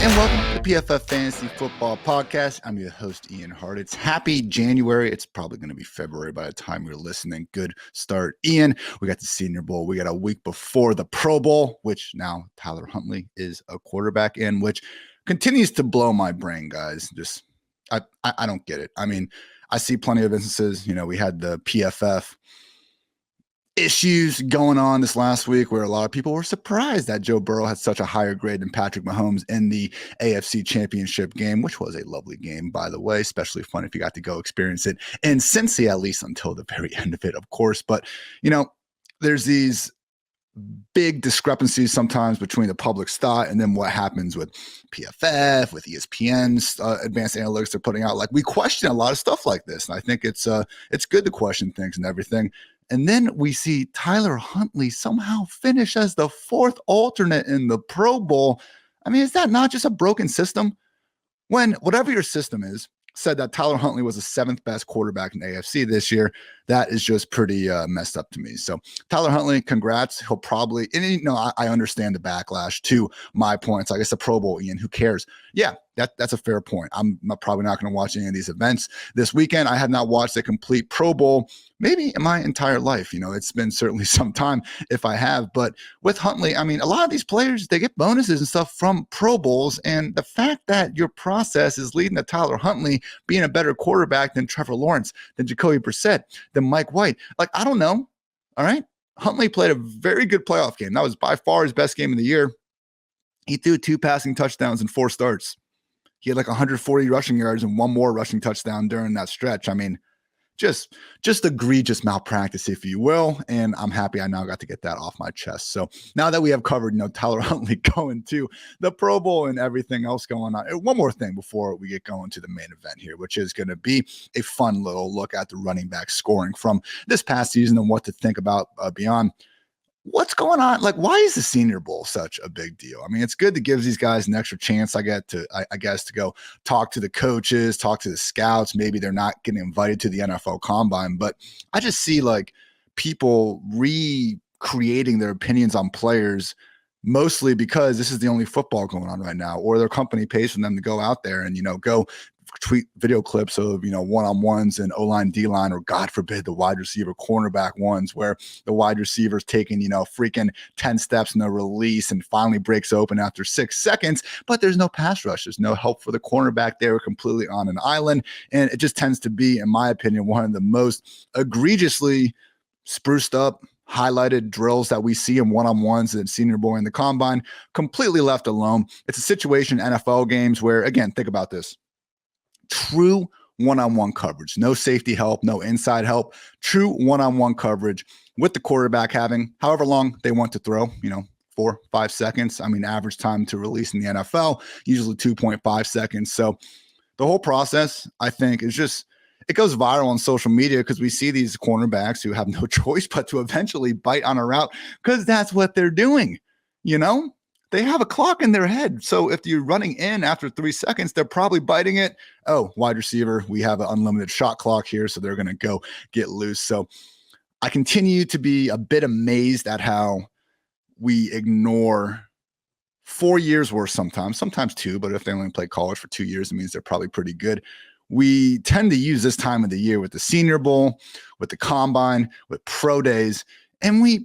and welcome to the PFF Fantasy Football Podcast. I'm your host, Ian Hartitz. Happy January. It's probably going to be February by the time you're listening. Good start, Ian. We got the Senior Bowl. We got a week before the Pro Bowl, which now Tyler Huntley is a quarterback in, which continues to blow my brain, guys. Just, I don't get it. I mean, I see plenty of instances. You know, we had the PFF issues going on this last week where a lot of people were surprised that Joe Burrow had such a higher grade than Patrick Mahomes in the AFC Championship game, which was a lovely game, by the way, especially fun if you got to go experience it in Cincy, at least until the very end of it, of course. But, you know, there's these big discrepancies sometimes between the public's thought and then what happens with PFF, with ESPN's advanced analytics they're putting out. Like, we question a lot of stuff like this, and I think it's good to question things and everything. And then we see Tyler Huntley somehow finish as the fourth alternate in the Pro Bowl. I mean, is that not just a broken system? When whatever your system is said that Tyler Huntley was the seventh best quarterback in AFC this year, that is just pretty messed up to me. So Tyler Huntley, congrats. He'll probably, and you know, I understand the backlash to my points. Like, it's a Pro Bowl, Ian, who cares? Yeah, that's a fair point. I'm probably not going to watch any of these events this weekend. I have not watched a complete Pro Bowl maybe in my entire life. You know, it's been certainly some time if I have. But with Huntley, I mean, a lot of these players, they get bonuses and stuff from Pro Bowls. And the fact that your process is leading to Tyler Huntley being a better quarterback than Trevor Lawrence, than Jacoby Brissett, than Mike White, like, I don't know. All right. Huntley played a very good playoff game. That was by far his best game of the year. He threw 2 passing touchdowns in 4 starts. He had like 140 rushing yards and 1 more rushing touchdown during that stretch. I mean, just egregious malpractice, if you will. And I'm happy I now got to get that off my chest. So now that we have covered, you know, Tyler Huntley going to the Pro Bowl and everything else going on, one more thing before we get going to the main event here, which is going to be a fun little look at the running back scoring from this past season and what to think about beyond. What's going on? Like, why is the Senior Bowl such a big deal? I mean, it's good to give these guys an extra chance. I guess, to go talk to the coaches, talk to the scouts. Maybe they're not getting invited to the NFL Combine, but I just see like people recreating their opinions on players, mostly because this is the only football going on right now, or their company pays for them to go out there and, you know, go tweet video clips of, you know, one-on-ones and O-line, D-line, or God forbid the wide receiver cornerback ones where the wide receiver's taking, you know, freaking 10 steps in the release and finally breaks open after 6 seconds, but there's no pass rush. There's no help for the cornerback. They were completely on an island. And it just tends to be, in my opinion, one of the most egregiously spruced up, highlighted drills that we see in one-on-ones and Senior Bowl in the Combine, completely left alone. It's a situation in NFL games where, again, think about this. True one-on-one coverage, no safety help, no inside help, true one-on-one coverage with the quarterback having however long they want to throw, you know, 4-5 seconds. I mean, average time to release in the NFL, usually 2.5 seconds. So the whole process, I think, is just, it goes viral on social media because we see these cornerbacks who have no choice but to eventually bite on a route because that's what they're doing, you know? They have a clock in their head. So if you're running in after 3 seconds, they're probably biting it. Oh, wide receiver, we have an unlimited shot clock here, so they're going to go get loose. So I continue to be a bit amazed at how we ignore 4 years worth sometimes 2, but if they only play college for 2 years, it means they're probably pretty good. We tend to use this time of the year with the Senior Bowl, with the Combine, with pro days, and we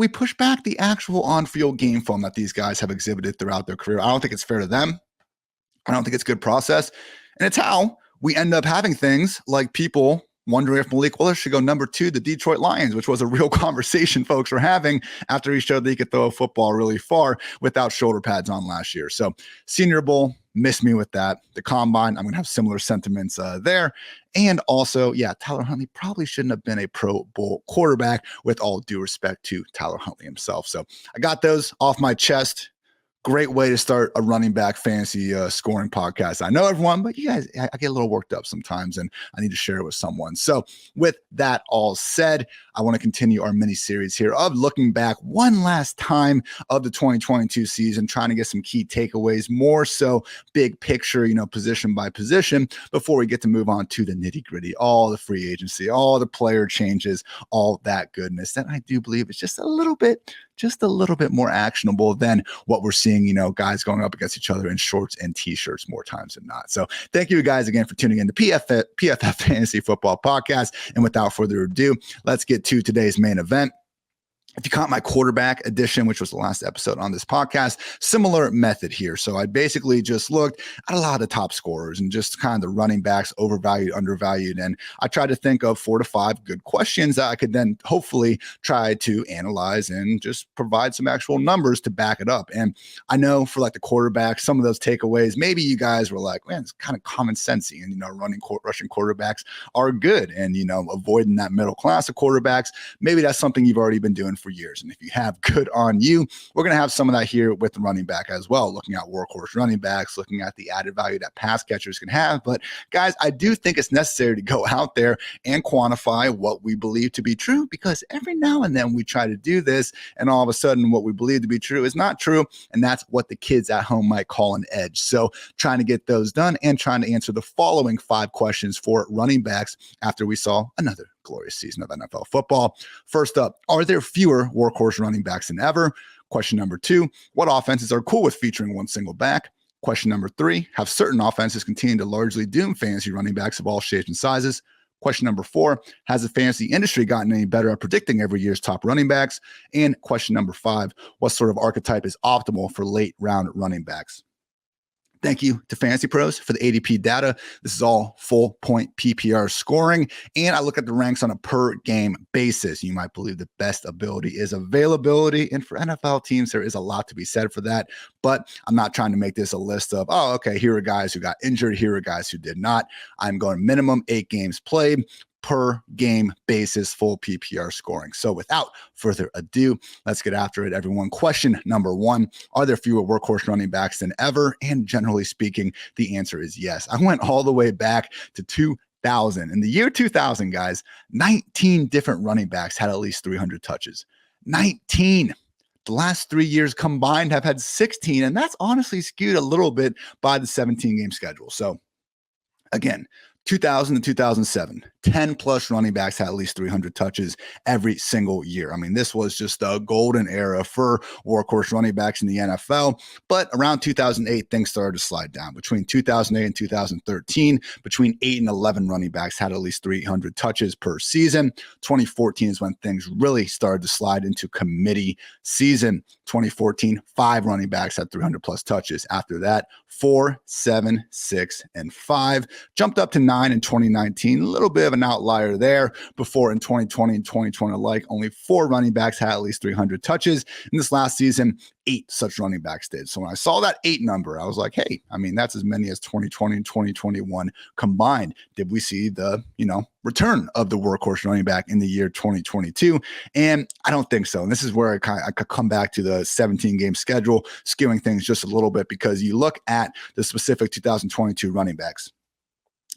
push back the actual on-field game film that these guys have exhibited throughout their career. I don't think it's fair to them. I don't think it's good process. And it's how we end up having things like people wondering if Malik Willis should go number 2 to the Detroit Lions, which was a real conversation folks were having after he showed that he could throw a football really far without shoulder pads on last year. So Senior Bowl, miss me with that. The Combine, I'm going to have similar sentiments there. And also, yeah, Tyler Huntley probably shouldn't have been a Pro Bowl quarterback, with all due respect to Tyler Huntley himself. So I got those off my chest. Great way to start a running back fantasy scoring podcast. I know everyone, but you guys, I get a little worked up sometimes and I need to share it with someone. So with that all said, I want to continue our mini series here of looking back one last time of the 2022 season, trying to get some key takeaways, more so big picture, position by position, before we get to move on to the nitty gritty, all the free agency, all the player changes, all that goodness that I do believe is just a little bit just a little bit more actionable than what we're seeing, guys going up against each other in shorts and t-shirts more times than not. So thank you guys again for tuning in to PFF Fantasy Football Podcast. And without further ado, let's get to today's main event. If you caught my quarterback edition, which was the last episode on this podcast, similar method here. So I basically just looked at a lot of the top scorers and just kind of the running backs, overvalued, undervalued. And I tried to think of 4 to 5 good questions that I could then hopefully try to analyze and just provide some actual numbers to back it up. And I know for like the quarterback, some of those takeaways, maybe you guys were like, man, it's kind of common sensey. And, rushing quarterbacks are good. And, avoiding that middle class of quarterbacks, maybe that's something you've already been doing for years. And if you have, good on you. We're going to have some of that here with the running back as well, looking at workhorse running backs, looking at the added value that pass catchers can have. But guys, I do think it's necessary to go out there and quantify what we believe to be true, because every now and then we try to do this and all of a sudden what we believe to be true is not true. And that's what the kids at home might call an edge. So trying to get those done and trying to answer the following 5 questions for running backs after we saw another glorious season of NFL football. First up, are there fewer workhorse running backs than ever? Question number 2, what offenses are cool with featuring one single back? Question number 3, have certain offenses continued to largely doom fantasy running backs of all shapes and sizes? Question number 4, has the fantasy industry gotten any better at predicting every year's top running backs? And question number 5, what sort of archetype is optimal for late round running backs? Thank you to Fantasy Pros for the ADP data. This is all full point PPR scoring. And I look at the ranks on a per game basis. You might believe the best ability is availability. And for NFL teams, there is a lot to be said for that. But I'm not trying to make this a list of, oh, okay, here are guys who got injured. Here are guys who did not. I'm going minimum 8 games played, per game basis, full PPR scoring. So without further ado, let's get after it, everyone. Question number 1, are there fewer workhorse running backs than ever? And generally speaking, the answer is yes. I went all the way back to 2000. In the year 2000, guys, 19 different running backs had at least 300 touches. 19. The last 3 years combined have had 16, and that's honestly skewed a little bit by the 17-game schedule. So again, 2000 to 2007, 10 plus running backs had at least 300 touches every single year. I mean, this was just a golden era for workhorse running backs in the NFL. But around 2008, things started to slide down. Between 2008 and 2013, between 8 and 11 running backs had at least 300 touches per season. 2014 is when things really started to slide into committee season. 2014, 5 running backs had 300 plus touches. After that, 4, 7, 6, and 5. Jumped up to 9 in 2019. A little bit of an outlier there. Before in 2020 and 2020 alike, only 4 running backs had at least 300 touches. In this last season, 8 such running backs did. So when I saw that 8 number, I was like, hey, I mean, that's as many as 2020 and 2021 combined. Did we see the, return of the workhorse running back in the year 2022? And I don't think so. And this is where I could come back to the 17-game schedule, skewing things just a little bit, because you look at the specific 2022 running backs.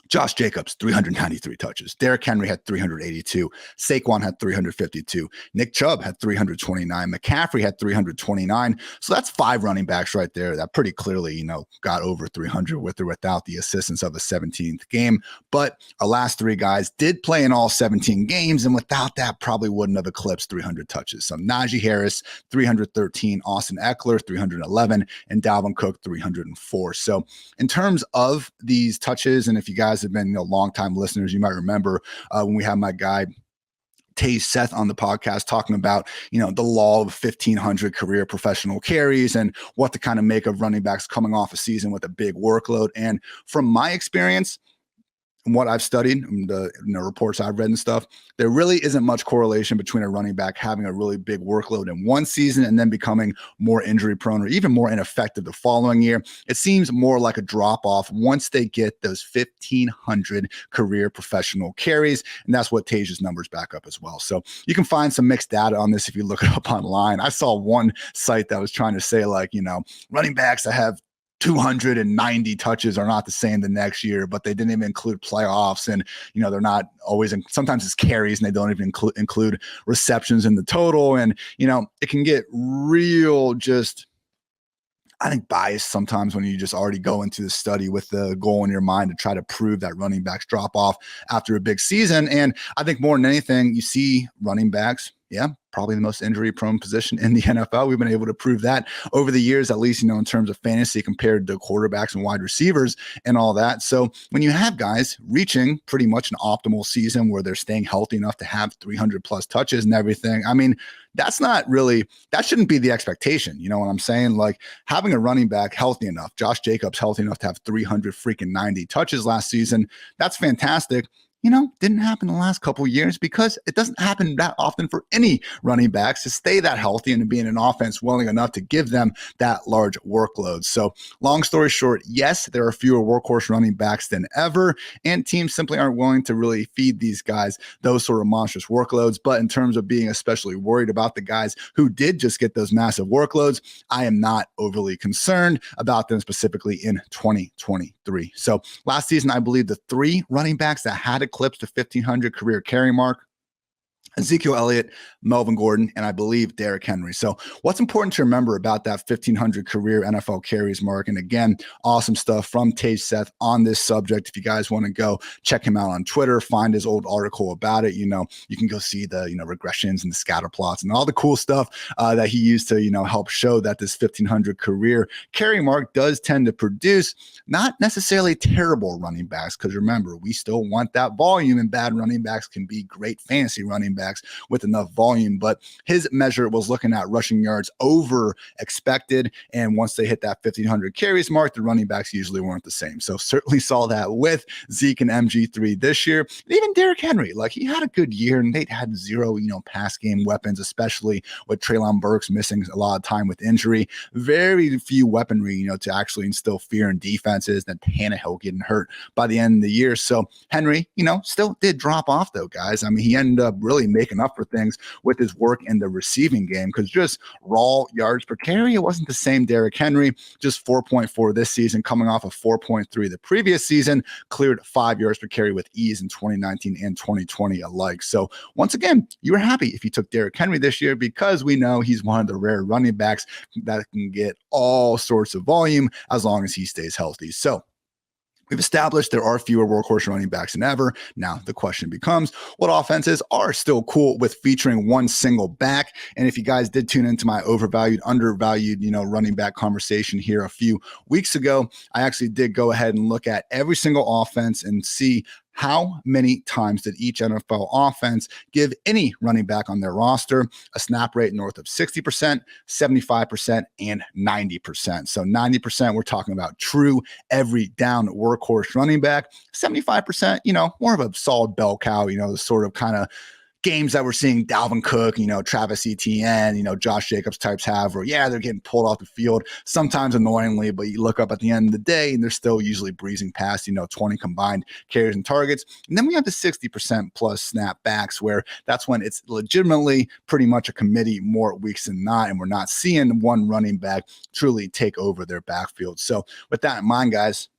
Josh Jacobs, 393 touches. Derrick Henry had 382. Saquon had 352. Nick Chubb had 329. McCaffrey had 329. So that's 5 running backs right there that pretty clearly, got over 300 with or without the assistance of a 17th game. But our last 3 guys did play in all 17 games, and without that, probably wouldn't have eclipsed 300 touches. So Najee Harris, 313. Austin Eckler, 311. And Dalvin Cook, 304. So in terms of these touches, and if you guys have been longtime listeners, you might remember when we had my guy Tay Seth on the podcast talking about, the law of 1,500 career professional carries and what to kind of make of running backs coming off a season with a big workload. And from my experience, and what I've studied, the reports I've read and stuff, there really isn't much correlation between a running back having a really big workload in one season and then becoming more injury prone or even more ineffective the following year. It seems more like a drop off once they get those 1,500 career professional carries. And that's what Tage's numbers back up as well. So you can find some mixed data on this if you look it up online. I saw one site that was trying to say running backs that have 290 touches are not the same the next year, but they didn't even include playoffs. And, they're not always sometimes it's carries and they don't even include receptions in the total. And, it can get real I think biased sometimes when you just already go into the study with the goal in your mind to try to prove that running backs drop off after a big season. And I think more than anything, you see running backs yeah, probably the most injury-prone position in the NFL. We've been able to prove that over the years, at least, in terms of fantasy compared to quarterbacks and wide receivers and all that. So when you have guys reaching pretty much an optimal season where they're staying healthy enough to have 300 plus touches and everything, I mean, that's not really, that shouldn't be the expectation. You know what I'm saying? Like having a running back healthy enough, Josh Jacobs healthy enough to have 390 touches last season, that's fantastic. Didn't happen the last couple of years because it doesn't happen that often for any running backs to stay that healthy and to be in an offense willing enough to give them that large workload. So long story short, yes, there are fewer workhorse running backs than ever, and teams simply aren't willing to really feed these guys those sort of monstrous workloads. But in terms of being especially worried about the guys who did just get those massive workloads, I am not overly concerned about them specifically in 2023. So last season, I believe the 3 running backs that had eclipsed the 1,500 career carry mark: Ezekiel Elliott, Melvin Gordon, and I believe Derrick Henry. So what's important to remember about that 1,500 career NFL carries mark? And again, awesome stuff from Tage Seth on this subject. If you guys want to go check him out on Twitter, find his old article about it. You can go see the, regressions and the scatter plots and all the cool stuff that he used to, help show that this 1,500 career carry mark does tend to produce not necessarily terrible running backs. Because remember, we still want that volume, and bad running backs can be great fantasy running backs with enough volume. But his measure was looking at rushing yards over expected, and once they hit that 1,500 carries mark, the running backs usually weren't the same. So certainly saw that with Zeke and MG3 this year. And even Derrick Henry, like, he had a good year, and they had zero pass game weapons, especially with Treylon Burks missing a lot of time with injury. Very few weaponry to actually instill fear in defenses. Then Tannehill getting hurt by the end of the year. So Henry still did drop off though, guys. I mean, he ended up really making up for things with his work in the receiving game, because just raw yards per carry, it wasn't the same Derrick Henry. Just 4.4 this season, coming off of 4.3 the previous season, cleared 5 yards per carry with ease in 2019 and 2020 alike. So once again, you were happy if you took Derrick Henry this year, because we know he's one of the rare running backs that can get all sorts of volume as long as he stays healthy. So we've established there are fewer workhorse running backs than ever. Now, the question becomes, what offenses are still cool with featuring one single back? And if you guys did tune into my overvalued, undervalued, running back conversation here a few weeks ago, I actually did go ahead and look at every single offense and see how many times did each NFL offense give any running back on their roster a snap rate north of 60%, 75%, and 90%. So 90%, we're talking about true every down workhorse running back. 75%, more of a solid bell cow, the sort of kind of games that we're seeing Dalvin Cook, Travis Etienne, Josh Jacobs types have, where, they're getting pulled off the field, sometimes annoyingly, but you look up at the end of the day and they're still usually breezing past, 20 combined carries and targets. And then we have the 60% plus snap backs, where that's when it's legitimately pretty much a committee more weeks than not, and we're not seeing one running back truly take over their backfield. So with that in mind, guys,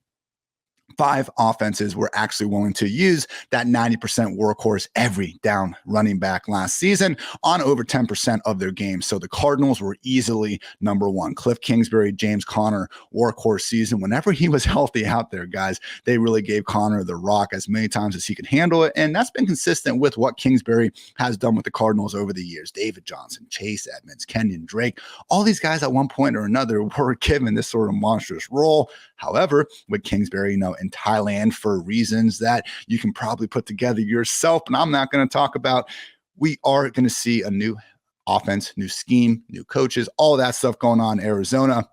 5 offenses were actually willing to use that 90% workhorse every down running back last season on over 10% of their games. So the Cardinals were easily number 1. Cliff Kingsbury, James Conner, workhorse season. Whenever he was healthy out there, guys, they really gave Conner the rock as many times as he could handle it. And that's been consistent with what Kingsbury has done with the Cardinals over the years. David Johnson, Chase Edmonds, Kenyon Drake, all these guys at one point or another were given this sort of monstrous role. However, with Kingsbury, in Thailand for reasons that you can probably put together yourself, and I'm not going to talk about, we are going to see a new offense, new scheme, new coaches, all that stuff going on in Arizona.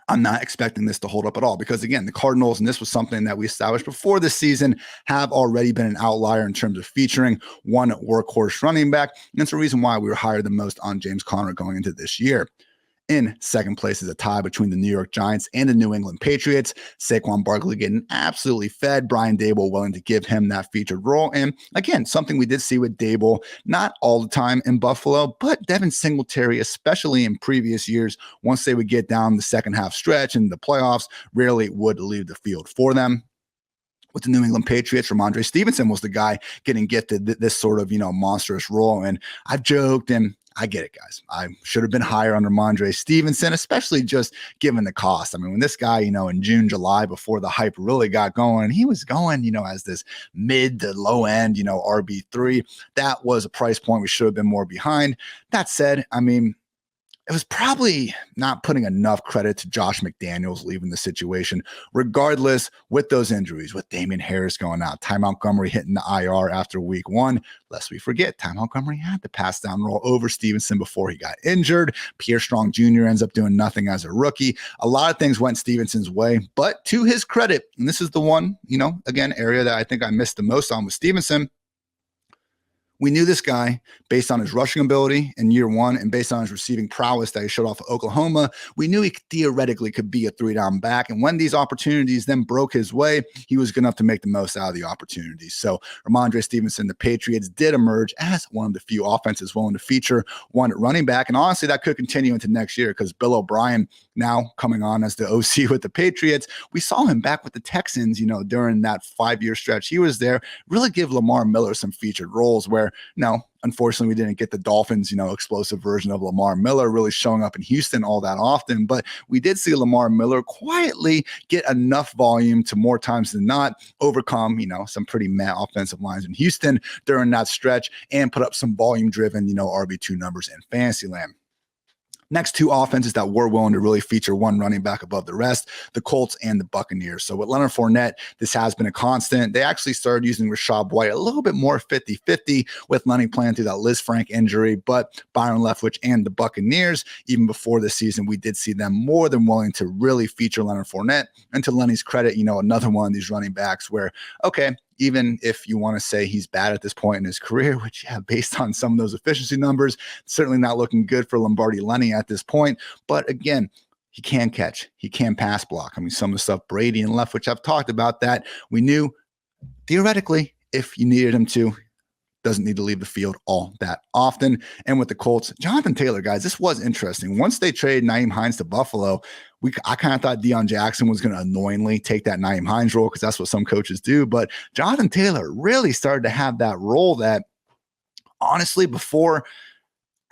I'm not expecting this to hold up at all, because again, the Cardinals, and this was something that we established before this season, have already been an outlier in terms of featuring one workhorse running back. And it's the reason why we were higher than most on James Conner going into this year. In second place is a tie between the New York Giants and the New England Patriots. Saquon Barkley getting absolutely fed. Brian Daboll willing to give him that featured role. And again, something we did see with Daboll, not all the time in Buffalo, but Devin Singletary, especially in previous years, once they would get down the second half stretch and the playoffs, rarely would leave the field for them. With the New England Patriots, Ramondre Stevenson was the guy getting gifted this sort of, monstrous role. And I've joked, and I get it, guys. I should have been higher on Ramondre Stevenson, especially just given the cost. I mean, when this guy, in June, July, before the hype really got going, he was going, as this mid to low end, RB3. That was a price point we should have been more behind. That said, I mean, it was probably not putting enough credit to Josh McDaniels leaving the situation. Regardless, with those injuries, with Damian Harris going out, Ty Montgomery hitting the IR after week 1, lest we forget, Ty Montgomery had the pass down roll over Stevenson before he got injured. Pierre Strong Jr. ends up doing nothing as a rookie. A lot of things went Stevenson's way, but to his credit, and this is the one, again, area that I think I missed the most on with Stevenson. We knew this guy based on his rushing ability in year 1 and based on his receiving prowess that he showed off of Oklahoma. We knew he theoretically could be a 3-down back. And when these opportunities then broke his way, he was good enough to make the most out of the opportunities. So Ramondre Stevenson, the Patriots, did emerge as one of the few offenses willing to feature one running back. And honestly, that could continue into next year because Bill O'Brien now coming on as the OC with the Patriots. We saw him back with the Texans, during that 5-year stretch he was there, really give Lamar Miller some featured roles where, unfortunately, we didn't get the Dolphins, explosive version of Lamar Miller really showing up in Houston all that often. But we did see Lamar Miller quietly get enough volume to more times than not overcome, some pretty mad offensive lines in Houston during that stretch and put up some volume-driven, RB2 numbers in fantasy land. Next two offenses that were willing to really feature one running back above the rest, the Colts and the Buccaneers. So with Leonard Fournette, this has been a constant. They actually started using Rachaad White a little bit more 50-50 with Lenny playing through that Liz Frank injury, but Byron Leftwich and the Buccaneers, even before the season, we did see them more than willing to really feature Leonard Fournette. And to Lenny's credit, another one of these running backs where, okay, even if you want to say he's bad at this point in his career, which, based on some of those efficiency numbers, certainly not looking good for Lombardi Lenny at this point. But again, he can catch. He can pass block. I mean, some of the stuff Brady and Leftwich have talked about that we knew theoretically if you needed him to, doesn't need to leave the field all that often. And with the Colts, Jonathan Taylor, guys, this was interesting. Once they traded Nyheim Hines to Buffalo, I kind of thought Deion Jackson was going to annoyingly take that Nyheim Hines role because that's what some coaches do. But Jonathan Taylor really started to have that role that, honestly,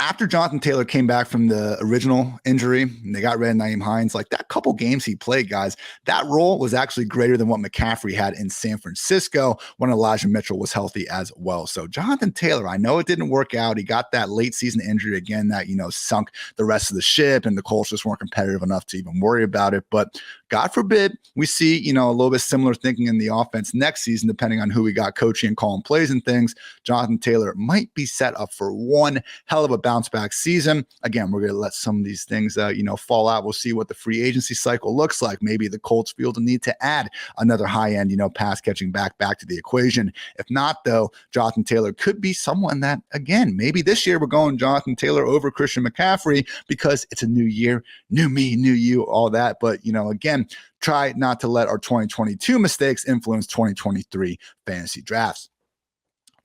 after Jonathan Taylor came back from the original injury and they got rid of Nyheim Hines, like that couple games he played, guys, that role was actually greater than what McCaffrey had in San Francisco when Elijah Mitchell was healthy as well. So Jonathan Taylor, I know it didn't work out. He got that late season injury again that, sunk the rest of the ship and the Colts just weren't competitive enough to even worry about it. But God forbid we see, a little bit similar thinking in the offense next season, depending on who we got coaching and calling plays and things. Jonathan Taylor might be set up for one hell of a bounce back season. Again, we're going to let some of these things, fall out. We'll see what the free agency cycle looks like. Maybe the Colts feel the need to add another high end, pass catching back to the equation. If not, though, Jonathan Taylor could be someone that, again, maybe this year we're going Jonathan Taylor over Christian McCaffrey because it's a new year, new me, new you, all that. But, again, try not to let our 2022 mistakes influence 2023 fantasy drafts.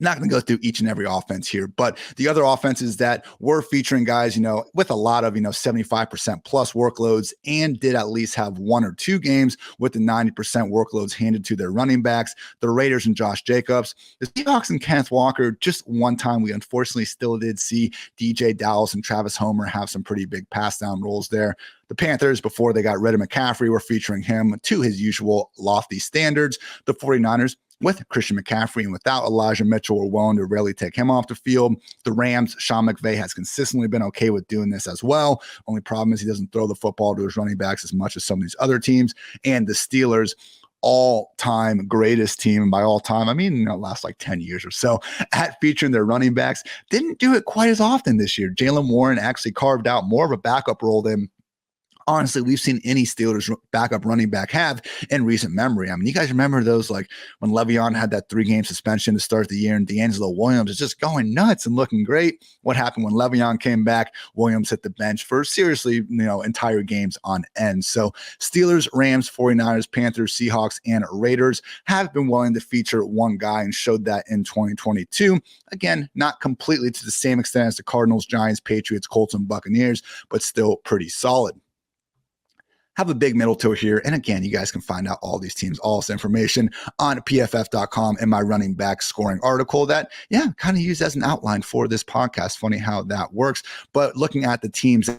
Not going to go through each and every offense here, but the other offenses that were featuring guys, with a lot of, 75% plus workloads and did at least have one or two games with the 90% workloads handed to their running backs, the Raiders and Josh Jacobs, the Seahawks and Kenneth Walker. Just one time we unfortunately still did see DJ Dallas and Travis Homer have some pretty big pass down roles there. The Panthers, before they got rid of McCaffrey, were featuring him to his usual lofty standards. The 49ers, with Christian McCaffrey and without Elijah Mitchell, were willing to rarely take him off the field. The Rams, Sean McVay has consistently been okay with doing this as well. Only problem is he doesn't throw the football to his running backs as much as some of these other teams. And the Steelers, all-time greatest team, and by all time, I mean, last like 10 years or so, at featuring their running backs, didn't do it quite as often this year. Jaylen Warren actually carved out more of a backup role than honestly we've seen any Steelers backup running back have in recent memory. I mean, you guys remember those, like when Le'Veon had that 3-game suspension to start the year and D'Angelo Williams is just going nuts and looking great. What happened when Le'Veon came back? Williams hit the bench for seriously, entire games on end. So Steelers, Rams, 49ers, Panthers, Seahawks, and Raiders have been willing to feature one guy and showed that in 2022. Again, not completely to the same extent as the Cardinals, Giants, Patriots, Colts, and Buccaneers, but still pretty solid. have a big middle to it here. And again, you guys can find out all these teams, all this information on PFF.com in my running back scoring article that, kind of used as an outline for this podcast. Funny how that works. But looking at the teams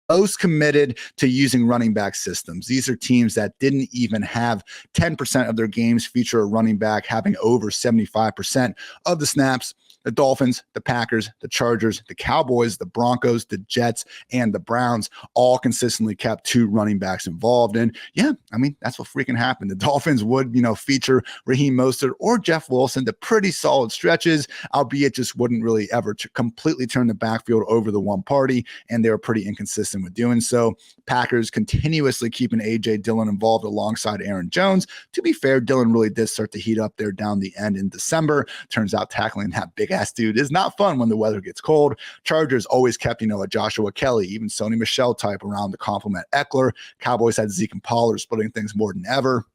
most committed to using running back systems. These are teams that didn't even have 10% of their games feature a running back having over 75% of the snaps. The Dolphins, the Packers, the Chargers, the Cowboys, the Broncos, the Jets, and the Browns all consistently kept 2 running backs involved. And that's what freaking happened. The Dolphins would, feature Raheem Mostert or Jeff Wilson, the pretty solid stretches, albeit just wouldn't really ever completely turn the backfield over the one party. And they were pretty inconsistent with doing so. Packers continuously keeping A.J. Dillon involved alongside Aaron Jones. To be fair, Dillon really did start to heat up there down the end in December. Turns out tackling that big ass dude is not fun when the weather gets cold. Chargers always kept, a Joshua Kelly, even Sony Michel type around to complement Eckler. Cowboys had Zeke and Pollard splitting things more than ever.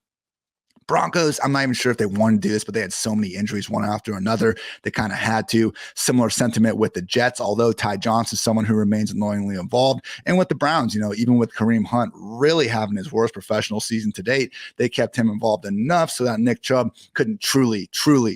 Broncos, I'm not even sure if they wanted to do this, but they had so many injuries one after another. They kind of had to. Similar sentiment with the Jets, although Ty Johnson is someone who remains annoyingly involved. And with the Browns, even with Kareem Hunt really having his worst professional season to date, they kept him involved enough so that Nick Chubb couldn't truly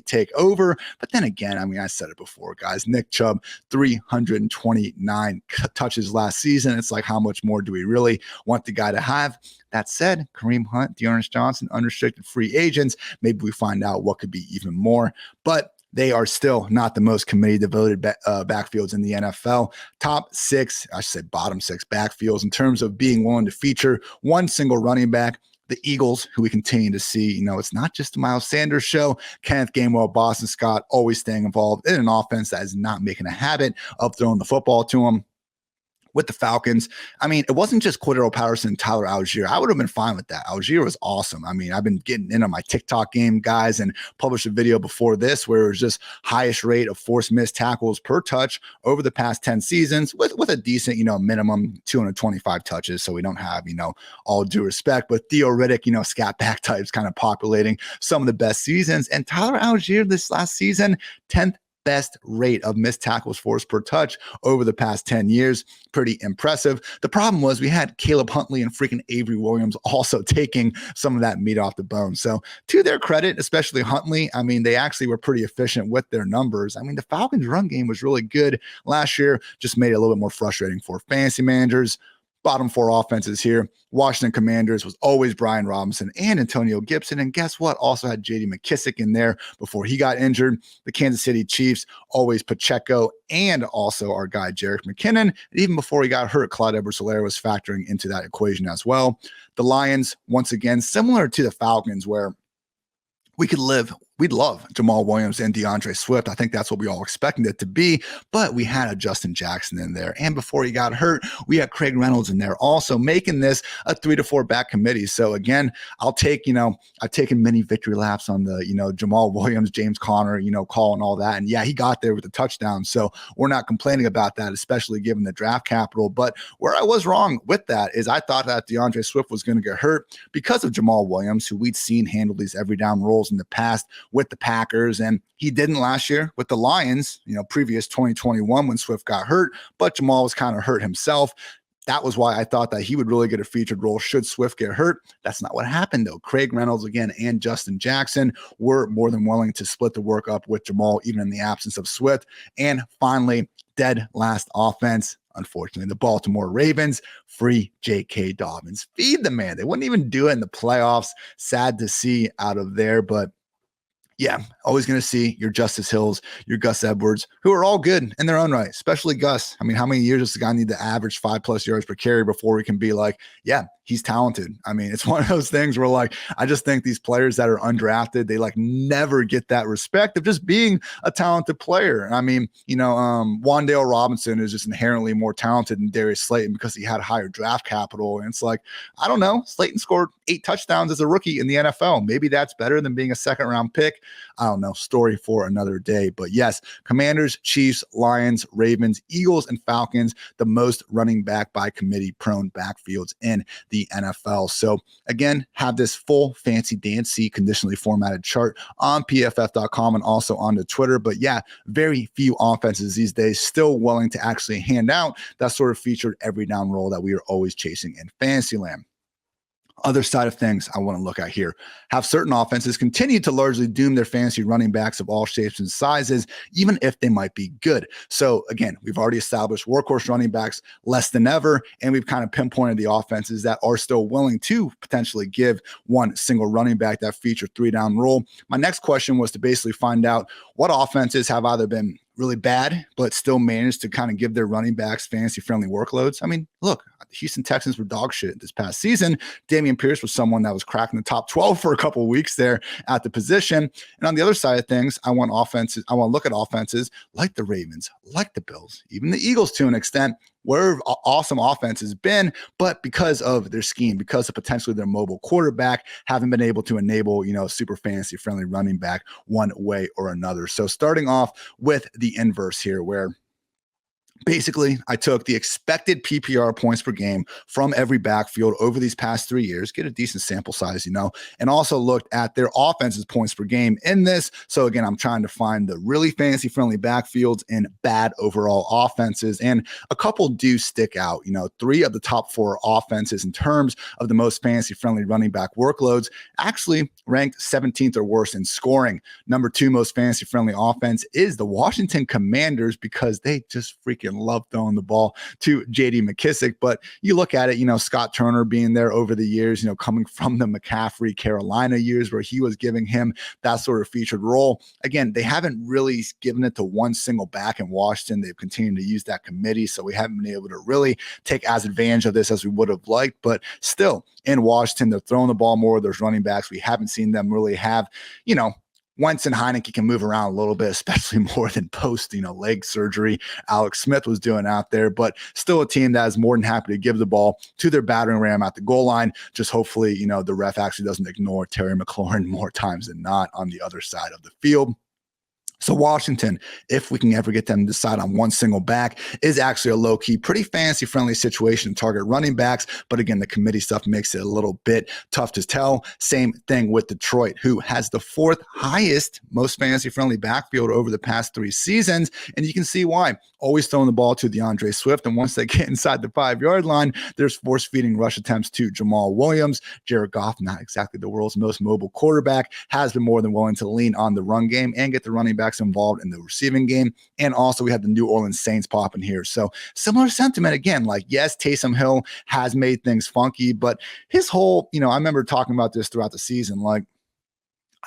take over. But then again, I said it before, guys. Nick Chubb, 329 touches last season. It's like, how much more do we really want the guy to have? That said, Kareem Hunt, Dearness Johnson, unrestricted free agents. Maybe we find out what could be even more. But they are still not the most committee-devoted backfields in the NFL. Top 6, I should say bottom 6 backfields in terms of being willing to feature one single running back. The Eagles, who we continue to see, it's not just the Miles Sanders show. Kenneth Gainwell, Boston Scott, always staying involved in an offense that is not making a habit of throwing the football to them. With the Falcons, it wasn't just Cordero Patterson and Tyler Algier. I would have been fine with that. Algier was awesome. I've been getting in on my TikTok game, guys, and published a video before this where it was just highest rate of forced missed tackles per touch over the past 10 seasons with a decent, minimum 225 touches. So we don't have, all due respect, but Theo Riddick, scat back types kind of populating some of the best seasons. And Tyler Algier this last season, 10th best rate of missed tackles forced per touch over the past 10 years. Pretty impressive. The problem was we had Caleb Huntley and freaking Avery Williams also taking some of that meat off the bone. So to their credit, especially Huntley, they actually were pretty efficient with their numbers. The Falcons run game was really good last year, just made it a little bit more frustrating for fantasy managers. Bottom 4 offenses here. Washington Commanders was always Brian Robinson and Antonio Gibson. And guess what? Also had J.D. McKissick in there before he got injured. The Kansas City Chiefs, always Pacheco and also our guy, Jerick McKinnon. And even before he got hurt, Clyde Edwards-Helaire was factoring into that equation as well. The Lions, once again, similar to the Falcons, where we'd love Jamal Williams and DeAndre Swift. I think that's what we all expected it to be, but we had a Justin Jackson in there. And before he got hurt, we had Craig Reynolds in there also, making this a 3 to 4 back committee. So again, I've taken many victory laps on the, Jamal Williams, James Conner, call and all that. And yeah, he got there with a touchdown. So we're not complaining about that, especially given the draft capital. But where I was wrong with that is I thought that DeAndre Swift was going to get hurt because of Jamal Williams, who we'd seen handle these every down roles in the past with the Packers, and he didn't last year with the Lions, previous 2021 when Swift got hurt, but Jamal was kind of hurt himself. That was why I thought that he would really get a featured role should Swift get hurt. That's not what happened, though. Craig Reynolds, again, and Justin Jackson were more than willing to split the work up with Jamal, even in the absence of Swift. And finally, dead last offense, unfortunately, the Baltimore Ravens, free J.K. Dobbins. Feed the man. They wouldn't even do it in the playoffs. Sad to see out of there, but yeah, always going to see your Justice Hills, your Gus Edwards, who are all good in their own right, especially Gus. How many years does the guy need to average 5+ yards per carry before we can be like, yeah, he's talented? It's one of those things where I just think these players that are undrafted, they never get that respect of just being a talented player. Wan'Dale Robinson is just inherently more talented than Darius Slayton because he had higher draft capital. And it's I don't know, Slayton scored 8 touchdowns as a rookie in the NFL. Maybe that's better than being a 2nd round pick. I don't know, story for another day. But yes, Commanders, Chiefs, Lions, Ravens, Eagles, and Falcons, the most running back by committee prone backfields in the NFL. So again, have this full fancy dancy conditionally formatted chart on PFF.com and also on the Twitter. But yeah, very few offenses these days still willing to actually hand out that sort of featured every down role that we are always chasing in Fantasyland. Other side of things I want to look at here. Have certain offenses continue to largely doom their fantasy running backs of all shapes and sizes, even if they might be good. So again, we've already established workhorse running backs less than ever, and we've kind of pinpointed the offenses that are still willing to potentially give one single running back that feature 3-down rule. My next question was to basically find out what offenses have either been really bad, but still managed to kind of give their running backs fantasy-friendly workloads. I mean, look, the Houston Texans were dog shit this past season. Dameon Pierce was someone that was cracking the top 12 for a couple of weeks there at the position. And on the other side of things, I want to look at offenses like the Ravens, like the Bills, even the Eagles to an extent, where awesome offense has been, but because of their scheme, because of potentially their mobile quarterback, haven't been able to enable, super fantasy friendly running back one way or another. So starting off with the inverse here, where basically, I took the expected PPR points per game from every backfield over these past 3 years, get a decent sample size, and also looked at their offense's points per game in this. So again, I'm trying to find the really fantasy friendly backfields and bad overall offenses. And a couple do stick out, 3 of the top 4 offenses in terms of the most fantasy friendly running back workloads actually ranked 17th or worse in scoring. Number 2 most fantasy friendly offense is the Washington Commanders, because they just freaking love throwing the ball to JD McKissick. But you look at it, Scott Turner being there over the years, coming from the McCaffrey Carolina years where he was giving him that sort of featured role. Again, they haven't really given it to one single back in Washington. They've continued to use that committee, so we haven't been able to really take as advantage of this as we would have liked. But still, in Washington, they're throwing the ball more. There's running backs. We haven't seen them really have, Wentz and Heineke can move around a little bit, especially more than post, leg surgery Alex Smith was doing out there, but still a team that is more than happy to give the ball to their battering ram at the goal line. Just hopefully, the ref actually doesn't ignore Terry McLaurin more times than not on the other side of the field. So Washington, if we can ever get them to decide on one single back, is actually a low-key, pretty fantasy-friendly situation to target running backs. But again, the committee stuff makes it a little bit tough to tell. Same thing with Detroit, who has the 4th highest, most fantasy-friendly backfield over the past 3 seasons. And you can see why. Always throwing the ball to DeAndre Swift. And once they get inside the 5-yard line, there's force-feeding rush attempts to Jamal Williams. Jared Goff, not exactly the world's most mobile quarterback, has been more than willing to lean on the run game and get the running back involved in the receiving game. And also we have the New Orleans Saints popping here. So similar sentiment again, yes, Taysom Hill has made things funky, but his whole, I remember talking about this throughout the season,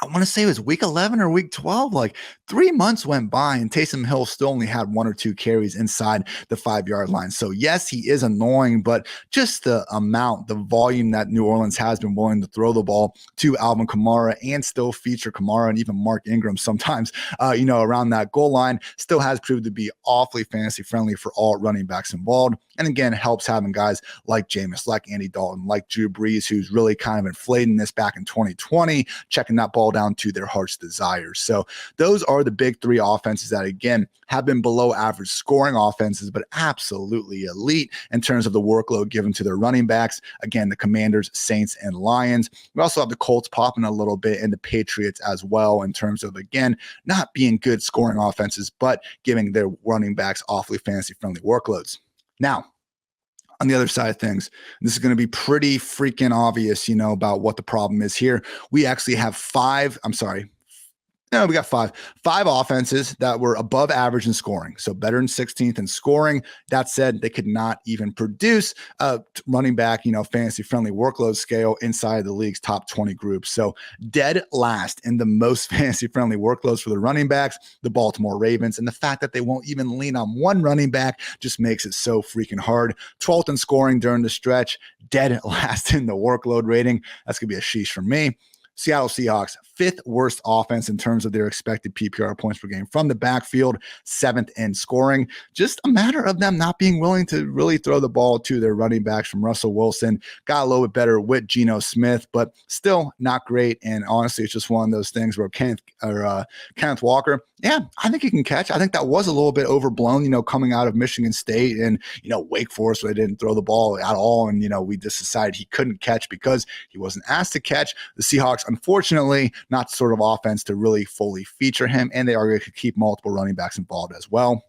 I want to say it was week 11 or week 12, 3 months went by and Taysom Hill still only had 1 or 2 carries inside the 5-yard line. So yes, he is annoying, but just the amount, the volume that New Orleans has been willing to throw the ball to Alvin Kamara and still feature Kamara and even Mark Ingram sometimes, around that goal line still has proved to be awfully fantasy friendly for all running backs involved. And again, helps having guys like Jameis, like Andy Dalton, like Drew Brees, who's really kind of inflating this back in 2020, checking that ball down to their heart's desires. So those are the big 3 offenses that, again, have been below average scoring offenses, but absolutely elite in terms of the workload given to their running backs. Again, the Commanders, Saints, and Lions. We also have the Colts popping a little bit and the Patriots as well in terms of, again, not being good scoring offenses, but giving their running backs awfully fantasy-friendly workloads. Now, on the other side of things, this is going to be pretty freaking obvious, about what the problem is here. We actually have 5 offenses that were above average in scoring, so better than 16th in scoring. That said, they could not even produce a running back, fantasy-friendly workload scale inside the league's top 20 groups. So dead last in the most fantasy-friendly workloads for the running backs, the Baltimore Ravens. And the fact that they won't even lean on one running back just makes it so freaking hard. 12th in scoring during the stretch, dead last in the workload rating. That's going to be a sheesh for me. Seattle Seahawks, 5th worst offense in terms of their expected PPR points per game from the backfield, 7th in scoring. Just a matter of them not being willing to really throw the ball to their running backs from Russell Wilson. Got a little bit better with Geno Smith, but still not great. And honestly, it's just one of those things where Kenneth Walker, yeah, I think he can catch. I think that was a little bit overblown, coming out of Michigan State and, Wake Forest, where they didn't throw the ball at all. And, we just decided he couldn't catch because he wasn't asked to catch. The Seahawks, unfortunately, not the sort of offense to really fully feature him, and they are going to keep multiple running backs involved as well.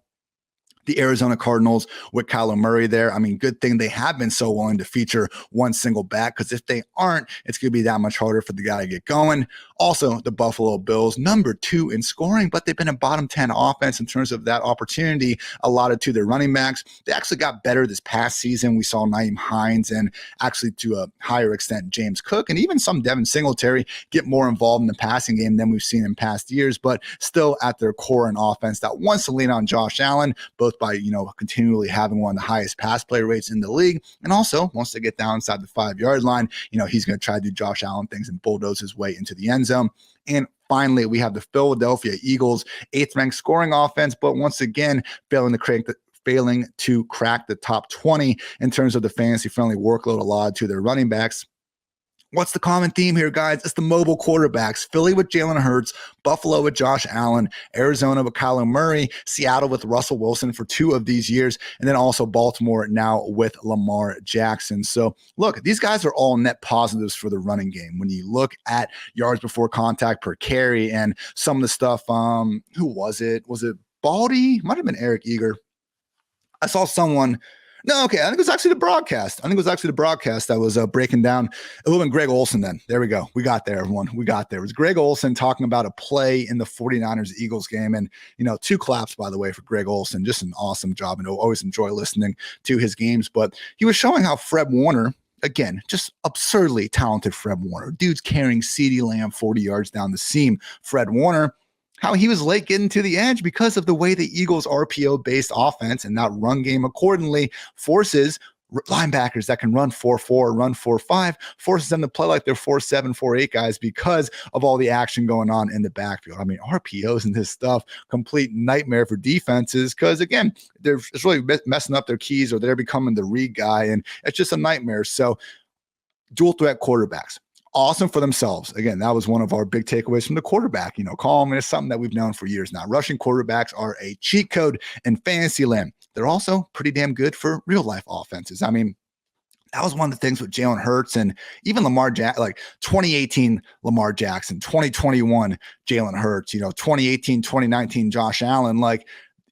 the Arizona Cardinals with Kyler Murray there. I mean, good thing they have been so willing to feature one single back, because if they aren't, it's going to be that much harder for the guy to get going. Also, the Buffalo Bills, number 2 in scoring, but they've been a bottom 10 offense in terms of that opportunity allotted to their running backs. They actually got better this past season. We saw Nyheim Hines and actually to a higher extent James Cook and even some Devin Singletary get more involved in the passing game than we've seen in past years, but still at their core an offense that wants to lean on Josh Allen, both by, continually having one of the highest pass play rates in the league. And also, once they get down inside the 5-yard line, he's going to try to do Josh Allen things and bulldoze his way into the end zone. And finally, we have the Philadelphia Eagles, 8th ranked scoring offense, but once again, failing to crack the top 20 in terms of the fantasy-friendly workload allotted to their running backs. What's the common theme here, guys? It's the mobile quarterbacks. Philly with Jalen Hurts, Buffalo with Josh Allen, Arizona with Kyler Murray, Seattle with Russell Wilson for 2 of these years, and then also Baltimore now with Lamar Jackson. So, look, these guys are all net positives for the running game. When you look at yards before contact per carry and some of the stuff, who was it? Was it Baldy? Might have been Eric Eager. I saw someone. No, okay. I think it was actually the broadcast. That was breaking down. It would have been Greg Olsen then. There we go. We got there, everyone. We got there. It was Greg Olsen talking about a play in the 49ers-Eagles game. And, 2 claps, by the way, for Greg Olsen. Just an awesome job. And I always enjoy listening to his games. But he was showing how Fred Warner, again, just absurdly talented Fred Warner. Dude's carrying CeeDee Lamb 40 yards down the seam. Fred Warner, how he was late getting to the edge because of the way the Eagles' RPO-based offense and that run game accordingly forces linebackers that can run 4-4, run 4-5, forces them to play like they're 4-7, 4-8 guys because of all the action going on in the backfield. I mean, RPOs and this stuff, complete nightmare for defenses because, again, it's really messing up their keys or they're becoming the read guy, and it's just a nightmare. So dual threat quarterbacks. Awesome for themselves. Again, that was one of our big takeaways from the quarterback. Call them, and it's something that we've known for years now. Rushing quarterbacks are a cheat code in fantasy land. They're also pretty damn good for real life offenses. I mean, that was one of the things with Jalen Hurts and even Lamar Jackson, like 2018 Lamar Jackson, 2021 Jalen Hurts, 2018, 2019 Josh Allen. Like,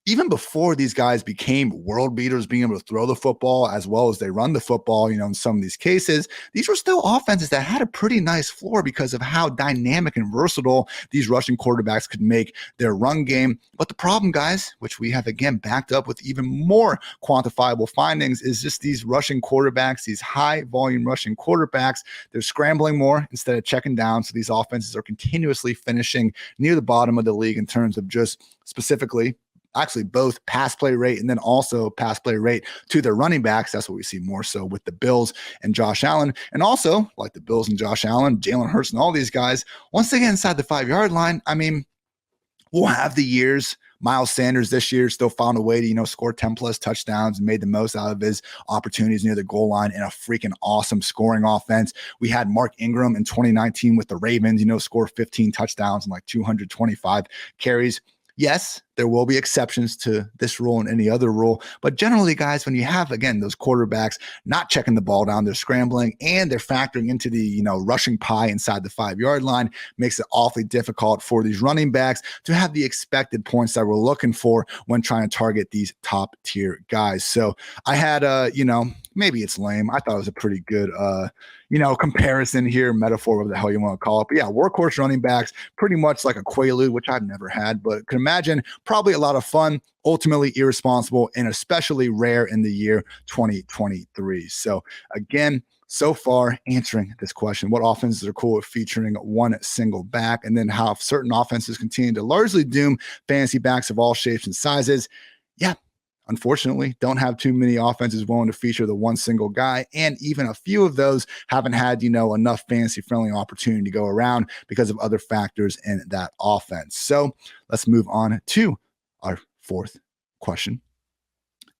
even before these guys became world beaters, being able to throw the football as well as they run the football, in some of these cases, these were still offenses that had a pretty nice floor because of how dynamic and versatile these rushing quarterbacks could make their run game. But the problem, guys, which we have again backed up with even more quantifiable findings, is just these rushing quarterbacks, these high volume rushing quarterbacks, they're scrambling more instead of checking down. So these offenses are continuously finishing near the bottom of the league in terms of just specifically actually both pass play rate and then also pass play rate to their running backs. That's what we see more so with the Bills and Josh Allen. And also, like the Bills and Josh Allen, Jalen Hurts and all these guys, once they get inside the 5-yard line, I mean, we'll have the years. Miles Sanders this year still found a way to, score 10 plus touchdowns and made the most out of his opportunities near the goal line in a freaking awesome scoring offense. We had Mark Ingram in 2019 with the Ravens, scored 15 touchdowns and like 225 carries. Yes, there will be exceptions to this rule and any other rule. But generally, guys, when you have, again, those quarterbacks not checking the ball down, they're scrambling and they're factoring into the, rushing pie inside the 5-yard line, makes it awfully difficult for these running backs to have the expected points that we're looking for when trying to target these top tier guys. So I had, maybe it's lame. I thought it was a pretty good, comparison here, metaphor, whatever the hell you want to call it. But yeah, workhorse running backs, pretty much like a Quaalude, which I've never had, but can imagine probably a lot of fun, ultimately irresponsible, and especially rare in the year 2023. So again, so far answering this question, what offenses are cool with featuring one single back, and then how certain offenses continue to largely doom fantasy backs of all shapes and sizes. Yeah, unfortunately, don't have too many offenses willing to feature the one single guy. And even a few of those haven't had, enough fantasy friendly opportunity to go around because of other factors in that offense. So let's move on to our 4th question.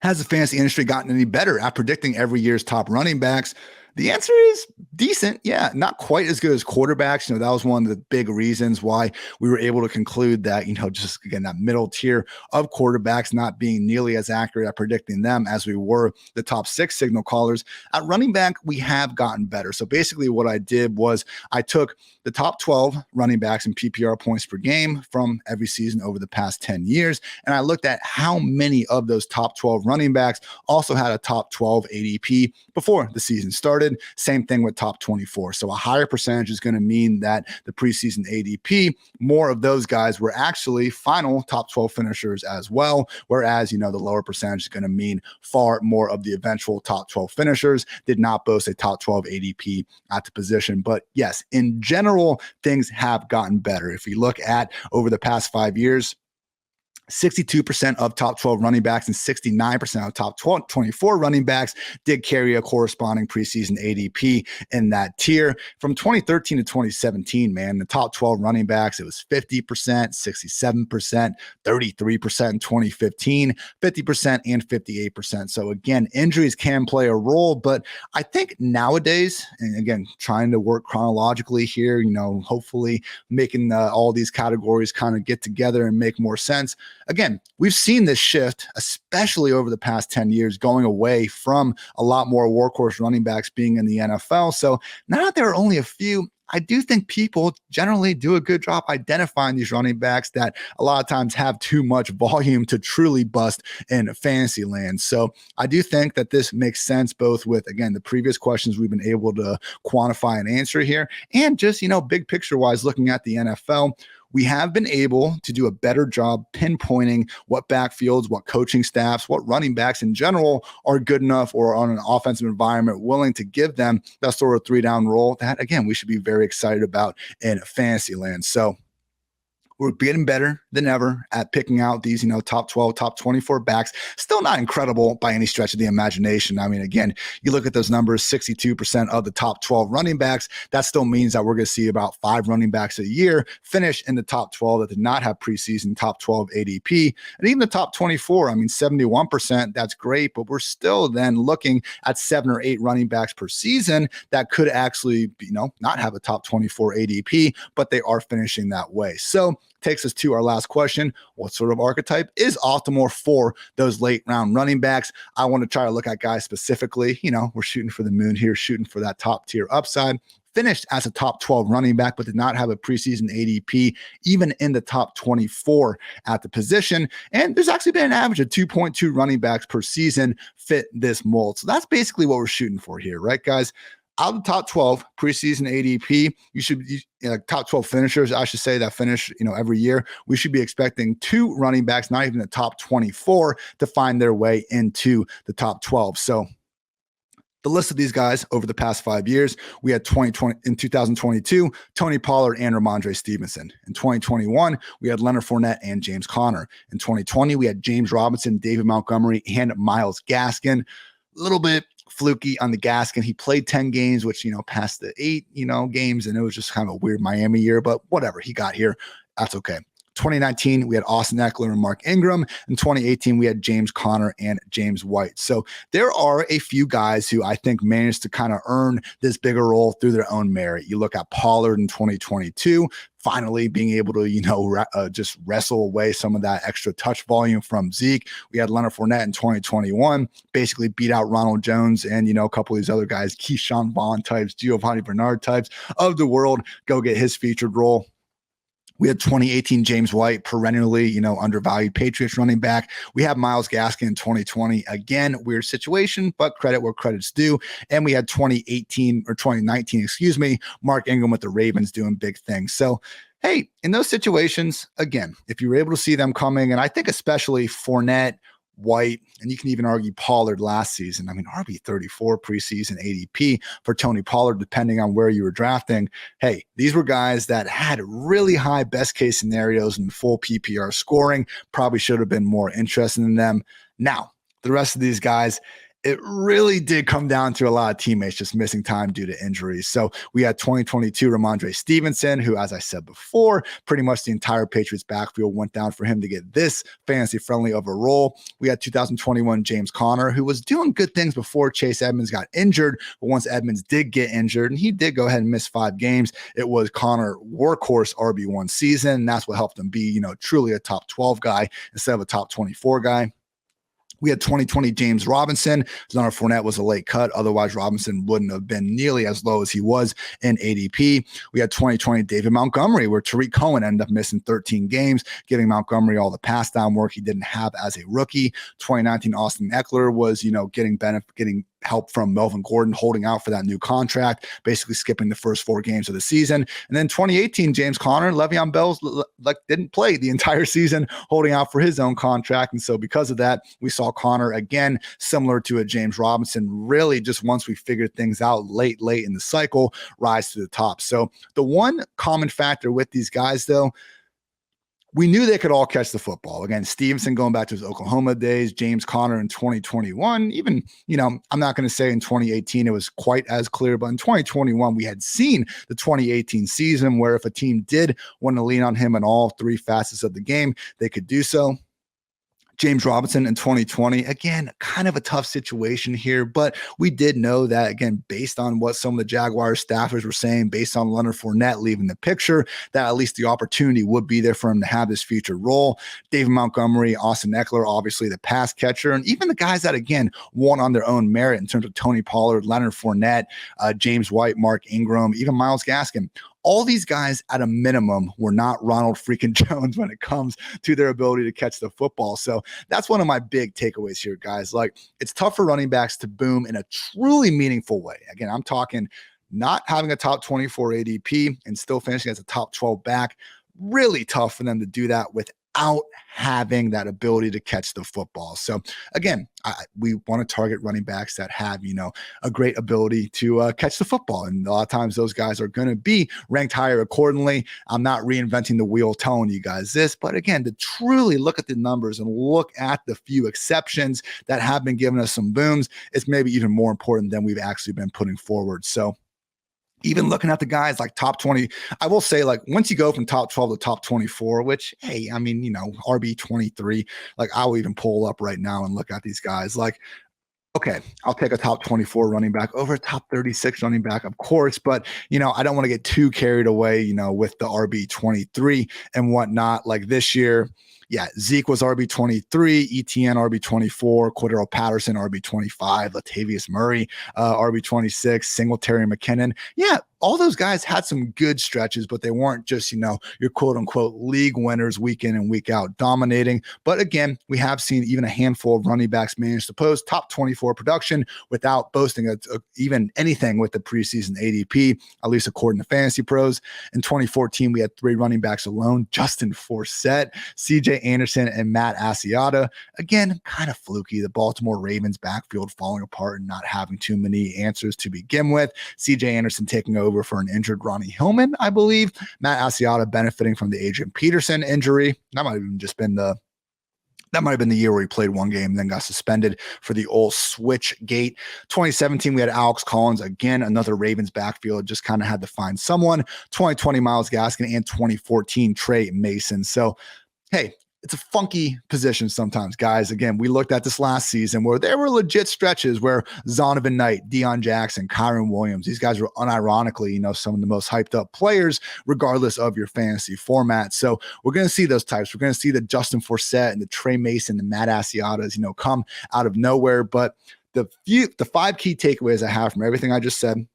Has the fantasy industry gotten any better at predicting every year's top running backs? The answer is decent. Yeah, not quite as good as quarterbacks. That was one of the big reasons why we were able to conclude that, just again, that middle tier of quarterbacks not being nearly as accurate at predicting them as we were the top 6 signal callers. At running back, we have gotten better. So basically what I did was I took the top 12 running backs in PPR points per game from every season over the past 10 years. And I looked at how many of those top 12 running backs also had a top 12 ADP before the season started. Same thing with top 24. So a higher percentage is going to mean that the preseason ADP, more of those guys were actually final top 12 finishers as well. Whereas, the lower percentage is going to mean far more of the eventual top 12 finishers did not boast a top 12 ADP at the position. But yes, in general, things have gotten better. If you look at over the past 5 years, 62% of top 12 running backs and 69% of top 24 running backs did carry a corresponding preseason ADP in that tier. From 2013 to 2017, man, the top 12 running backs, it was 50%, 67%, 33% in 2015, 50% and 58%. So again, injuries can play a role, but I think nowadays, and again, trying to work chronologically here, hopefully making all these categories kind of get together and make more sense. Again, we've seen this shift, especially over the past 10 years, going away from a lot more workhorse running backs being in the NFL. So now that there are only a few, I do think people generally do a good job identifying these running backs that a lot of times have too much volume to truly bust in fantasy land. So I do think that this makes sense both with, again, the previous questions we've been able to quantify and answer here, and just, big picture wise, looking at the NFL. We have been able to do a better job pinpointing what backfields, what coaching staffs, what running backs in general are good enough or on an offensive environment willing to give them that sort of 3-down role that, again, we should be very excited about in fantasy land. So we're getting better than ever at picking out these, top 12, top 24 backs. Still not incredible by any stretch of the imagination. I mean, again, you look at those numbers, 62% of the top 12 running backs. That still means that we're going to see about 5 running backs a year finish in the top 12 that did not have preseason top 12 ADP. And even the top 24, 71%, that's great, but we're still then looking at 7 or 8 running backs per season that could actually, not have a top 24 ADP, but they are finishing that way. So takes us to our last question. What sort of archetype is optimal for those late round running backs? I want to try to look at guys specifically. We're shooting for the moon here, shooting for that top tier upside. Finished as a top 12 running back, but did not have a preseason ADP, even in the top 24 at the position. And there's actually been an average of 2.2 running backs per season fit this mold. So that's basically what we're shooting for here, right, guys? Out of the top 12 preseason ADP, you should top 12 finishers, I should say, that finish, every year. We should be expecting 2 running backs, not even the top 24, to find their way into the top 12. So the list of these guys over the past 5 years, we had in 2022, Tony Pollard and Ramondre Stevenson. In 2021, we had Leonard Fournette and James Conner. In 2020, we had James Robinson, David Montgomery, and Myles Gaskin. A little bit fluky on the Gaskin. He played 10 games, which, past the 8, games, and it was just kind of a weird Miami year, but whatever, he got here. That's okay. 2019, we had Austin Eckler and Mark Ingram. In 2018, we had James Conner and James White. So there are a few guys who I think managed to kind of earn this bigger role through their own merit. You look at Pollard in 2022, finally being able to, just wrestle away some of that extra touch volume from Zeke. We had Leonard Fournette in 2021, basically beat out Ronald Jones and, a couple of these other guys, Keyshawn Vaughn types, Giovanni Bernard types of the world, go get his featured role. We had 2018 James White, perennially, undervalued Patriots running back. We have Myles Gaskin in 2020. Again, weird situation, but credit where credit's due. And we had 2019, Mark Ingram with the Ravens doing big things. So, hey, in those situations, again, if you were able to see them coming, and I think especially Fournette, White, and you can even argue Pollard last season. RB34 preseason ADP for Tony Pollard, depending on where you were drafting. Hey, these were guys that had really high best case scenarios and full PPR scoring. Probably should have been more interested in them. Now, the rest of these guys, it really did come down to a lot of teammates just missing time due to injuries. So we had 2022 Ramondre Stevenson, who, as I said before, pretty much the entire Patriots backfield went down for him to get this fantasy-friendly of a role. We had 2021 James Conner, who was doing good things before Chase Edmonds got injured, but once Edmonds did get injured, and he did go ahead and miss 5 games, it was Conner workhorse RB1 season, and that's what helped him be, truly a top 12 guy instead of a top 24 guy. We had 2020 James Robinson. Leonard Fournette was a late cut. Otherwise, Robinson wouldn't have been nearly as low as he was in ADP. We had 2020 David Montgomery, where Tariq Cohen ended up missing 13 games, giving Montgomery all the pass down work he didn't have as a rookie. 2019 Austin Eckler was, getting help from Melvin Gordon holding out for that new contract, basically skipping the first 4 games of the season. And then 2018, James Conner, Le'Veon Bell didn't play the entire season, holding out for his own contract. And so because of that, we saw Conner again, similar to a James Robinson, really just once we figured things out late in the cycle, rise to the top. So the one common factor with these guys, though, we knew they could all catch the football. Again, Stevenson going back to his Oklahoma days, James Conner in 2021, even, I'm not going to say in 2018 it was quite as clear, but in 2021, we had seen the 2018 season where if a team did want to lean on him in all 3 facets of the game, they could do so. James Robinson in 2020, again, kind of a tough situation here, but we did know that, again, based on what some of the Jaguars staffers were saying, based on Leonard Fournette leaving the picture, that at least the opportunity would be there for him to have this future role. David Montgomery, Austin Eckler, obviously the pass catcher, and even the guys that, again, won on their own merit in terms of Tony Pollard, Leonard Fournette, James White, Mark Ingram, even Myles Gaskin. All these guys at a minimum were not Ronald freaking Jones when it comes to their ability to catch the football. So that's one of my big takeaways here, guys. Like, it's tough for running backs to boom in a truly meaningful way. Again, I'm talking not having a top 24 ADP and still finishing as a top 12 back. Really tough for them to do that without having that ability to catch the football. So again, we want to target running backs that have, a great ability to catch the football. And a lot of times those guys are going to be ranked higher accordingly. I'm not reinventing the wheel telling you guys this, but again, to truly look at the numbers and look at the few exceptions that have been giving us some booms, it's maybe even more important than we've actually been putting forward. So even looking at the guys like top 20, I will say, like, once you go from top 12 to top 24, which, hey, I mean, RB 23, like, I will even pull up right now and look at these guys. Like, okay, I'll take a top 24 running back over a top 36 running back, of course, but, I don't want to get too carried away, with the RB 23 and whatnot. Like this year, yeah, Zeke was RB 23, ETN RB 24, Cordero Patterson RB 25, Latavius Murray RB 26, Singletary and McKinnon. Yeah, all those guys had some good stretches, but they weren't just, your quote unquote league winners week in and week out dominating. But again, we have seen even a handful of running backs manage to post top 24 production without boasting even anything with the preseason ADP, at least according to Fantasy Pros. In 2014, we had 3 running backs alone: Justin Forsett, CJ Anderson, and Matt Asiata. Again, kind of fluky. The Baltimore Ravens backfield falling apart and not having too many answers to begin with. CJ Anderson taking over for an injured Ronnie Hillman, I believe. Matt Asiata benefiting from the Adrian Peterson injury. That might have been the year where he played 1 game and then got suspended for the old switch gate. 2017, we had Alex Collins, again, another Ravens backfield, just kind of had to find someone. 2020, Myles Gaskin, and 2014, Trey Mason. So, hey, it's a funky position sometimes, guys. Again, we looked at this last season where there were legit stretches where Zonovan Knight, Deion Jackson, Kyron Williams, these guys were unironically, some of the most hyped up players, regardless of your fantasy format. So we're going to see those types. We're going to see the Justin Forsett and the Trey Mason, the Matt Asiatas, come out of nowhere. But the 5 key takeaways I have from everything I just said: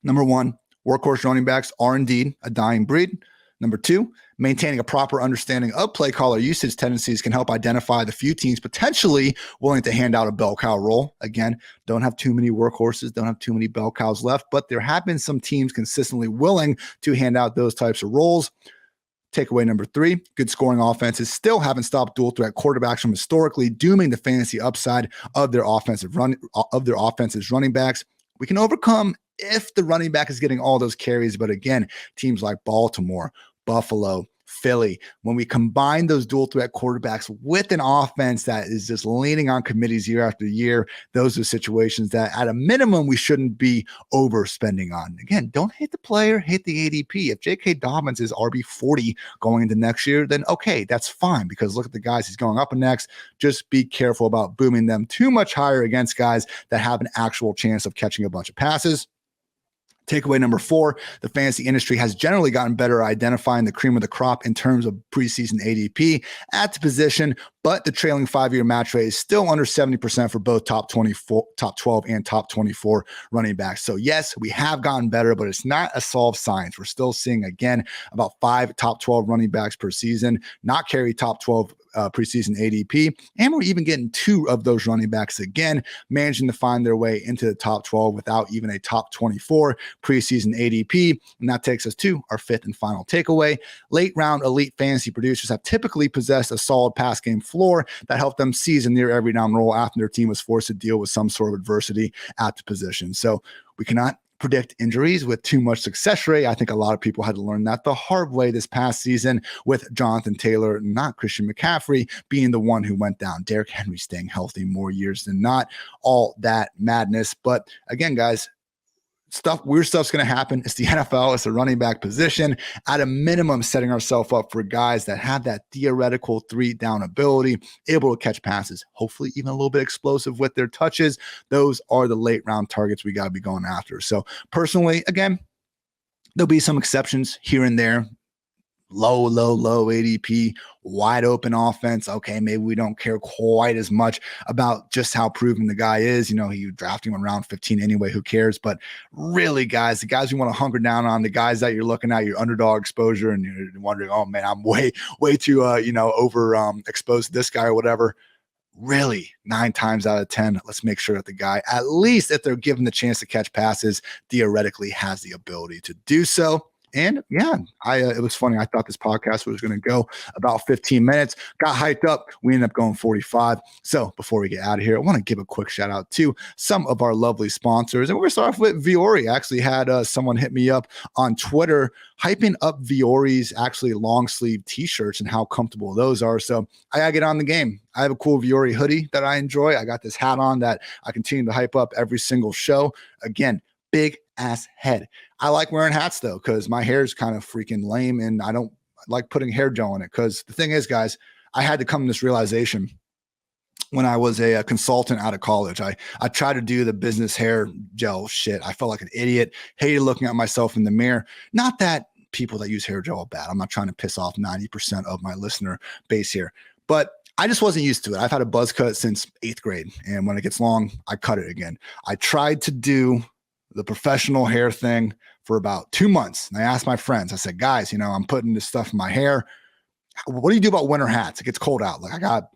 number 1, workhorse running backs are indeed a dying breed. Number 2, maintaining a proper understanding of play caller usage tendencies can help identify the few teams potentially willing to hand out a bell cow role. Again, don't have too many workhorses, don't have too many bell cows left, but there have been some teams consistently willing to hand out those types of roles. Takeaway number 3, good scoring offenses still haven't stopped dual threat quarterbacks from historically dooming the fantasy upside of their offensive running backs. We can overcome if the running back is getting all those carries, but again, teams like Baltimore, Buffalo, Philly. When we combine those dual threat quarterbacks with an offense that is just leaning on committees year after year, those are situations that at a minimum we shouldn't be overspending on. Again, don't hate the player, hate the ADP. If J.K. Dobbins is RB40 going into next year, then okay, that's fine, because look at the guys he's going up next. Just be careful about booming them too much higher against guys that have an actual chance of catching a bunch of passes. Takeaway number 4, the fantasy industry has generally gotten better at identifying the cream of the crop in terms of preseason ADP at the position, but the trailing 5-year match rate is still under 70% for both top 12, and top 24 running backs. So yes, we have gotten better, but it's not a solved science. We're still seeing, again, about 5 top 12 running backs per season, not carry top 12 preseason ADP, and we're even getting 2 of those running backs again managing to find their way into the top 12 without even a top 24 preseason ADP. And that takes us to our 5th and final takeaway. Late round elite fantasy producers have typically possessed a solid pass game floor that helped them seize a near every down role after their team was forced to deal with some sort of adversity at the position. So we cannot predict injuries with too much success rate. I think a lot of people had to learn that the hard way this past season, with Jonathan Taylor, not Christian McCaffrey, being the one who went down. Derrick Henry staying healthy more years than not. All that madness. But again, guys, weird stuff's going to happen. It's the NFL. It's the running back position. At a minimum, setting ourselves up for guys that have that theoretical 3-down ability, able to catch passes, hopefully even a little bit explosive with their touches. Those are the late round targets we got to be going after. So personally, again, there'll be some exceptions here and there. Low ADP, wide open offense. Okay, maybe we don't care quite as much about just how proven the guy is. You draft him in round 15 anyway, who cares? But really, guys, the guys we want to hunker down on, the guys that you're looking at, your underdog exposure, and you're wondering, oh man, I'm way too, exposed to this guy or whatever. Really, 9 times out of 10, let's make sure that the guy, at least if they're given the chance to catch passes, theoretically has the ability to do so. And yeah, it was funny. I thought this podcast was going to go about 15 minutes, got hyped up. We ended up going 45. So before we get out of here, I want to give a quick shout out to some of our lovely sponsors. And we're going to start off with Viore. I actually had someone hit me up on Twitter, hyping up Viore's actually long sleeve t-shirts and how comfortable those are. So I got to get on the game. I have a cool Viore hoodie that I enjoy. I got this hat on that I continue to hype up every single show. Again, big ass head. I like wearing hats though, because my hair is kind of freaking lame and I don't like putting hair gel in it. Because the thing is, guys, I had to come to this realization when I was a consultant out of college. I tried to do the business hair gel shit. I felt like an idiot, hated looking at myself in the mirror. Not that people that use hair gel are bad. I'm not trying to piss off 90% of my listener base here, but I just wasn't used to it. I've had a buzz cut since 8th grade. And when it gets long, I cut it again. I tried to do the professional hair thing for about 2 months. And I asked my friends, I said, guys, I'm putting this stuff in my hair. What do you do about winter hats? It gets cold out. Like, I got to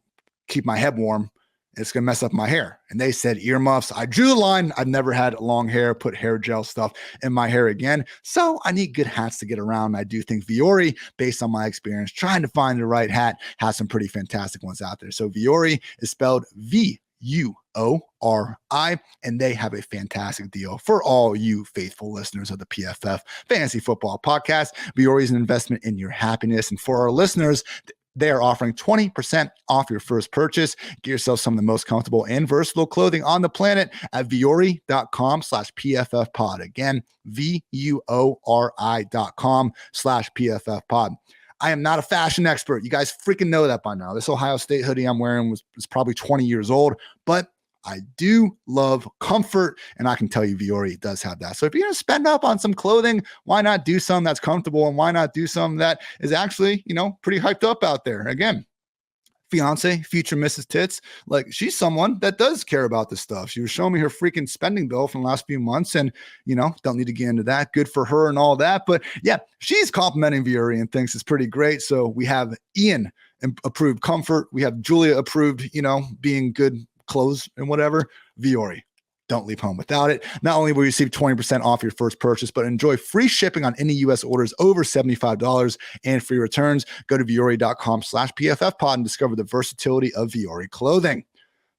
keep my head warm. It's going to mess up my hair. And they said earmuffs. I drew the line. I've never had long hair, put hair gel stuff in my hair again. So I need good hats to get around. I do think Viore, based on my experience, trying to find the right hat, has some pretty fantastic ones out there. So Viore is spelled VUORI, and they have a fantastic deal for all you faithful listeners of the PFF Fantasy Football Podcast. Viore is an investment in your happiness. And for our listeners, they are offering 20% off your first purchase. Get yourself some of the most comfortable and versatile clothing on the planet at viore.com/PFF pod. Again, VUORI.com/PFF pod. I am not a fashion expert. You guys freaking know that by now. This Ohio State hoodie I'm wearing was probably 20 years old, but I do love comfort, and I can tell you Viore does have that. So if you're going to spend up on some clothing, why not do something that's comfortable, and why not do something that is actually, pretty hyped up out there? Again, fiance, future Mrs. Tits, like, she's someone that does care about this stuff. She was showing me her freaking spending bill from the last few months, and, don't need to get into that. Good for her and all that. But yeah, she's complimenting Viore and thinks it's pretty great. So we have Ian approved comfort. We have Julia approved, being good clothes and whatever. Viore, don't leave home without it. Not only will you receive 20% off your first purchase, but enjoy free shipping on any U.S. orders over $75 and free returns. Go to Viore.com/PFF pod and discover the versatility of Viore clothing.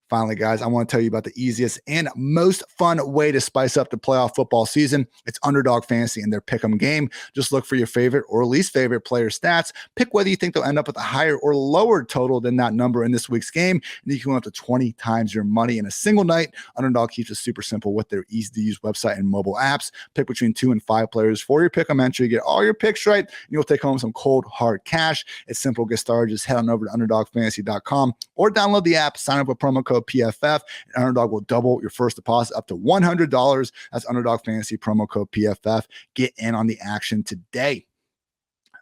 Finally, guys, I want to tell you about the easiest and most fun way to spice up the playoff football season. It's Underdog Fantasy and their pick'em game. Just look for your favorite or least favorite player stats. Pick whether you think they'll end up with a higher or lower total than that number in this week's game, and you can win up to 20 times your money in a single night. Underdog keeps it super simple with their easy-to-use website and mobile apps. Pick between 2 and 5 players for your pick'em entry. Get all your picks right, and you'll take home some cold, hard cash. It's simple. Get started. Just head on over to UnderdogFantasy.com or download the app. Sign up with promo code PFF, and Underdog will double your first deposit up to $100. That's Underdog Fantasy, promo code PFF. Get in on the action today.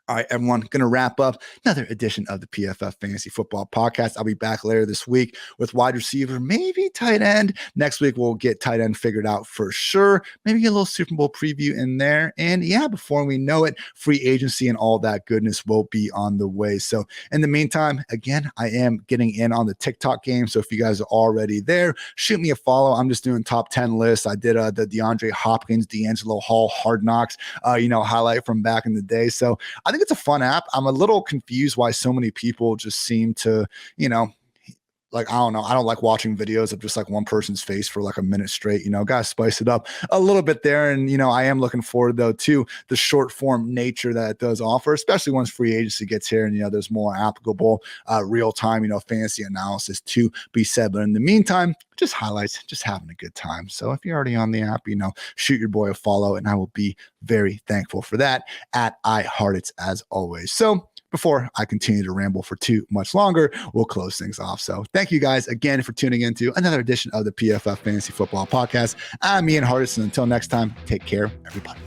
All right, everyone, going to wrap up another edition of the PFF Fantasy Football Podcast. I'll be back later this week with wide receiver, maybe tight end. Next week, we'll get tight end figured out for sure. Maybe get a little Super Bowl preview in there. And yeah, before we know it, free agency and all that goodness will be on the way. So in the meantime, again, I am getting in on the TikTok game. So if you guys are already there, shoot me a follow. I'm just doing top 10 lists. I did the DeAndre Hopkins, D'Angelo Hall, Hard Knocks, highlight from back in the day. So I think it's a fun app. I'm a little confused why so many people just seem to, I don't know. I don't like watching videos of just like one person's face for like a minute straight, gotta spice it up a little bit there. And, I am looking forward though to the short form nature that it does offer, especially once free agency gets here and, there's more applicable real time, fantasy analysis to be said. But in the meantime, just highlights, just having a good time. So if you're already on the app, shoot your boy a follow, and I will be very thankful for that at Hartitz as always. So before I continue to ramble for too much longer, we'll close things off. So thank you guys again for tuning into another edition of the PFF Fantasy Football Podcast. I'm Ian Hartitz, and until next time, take care, everybody.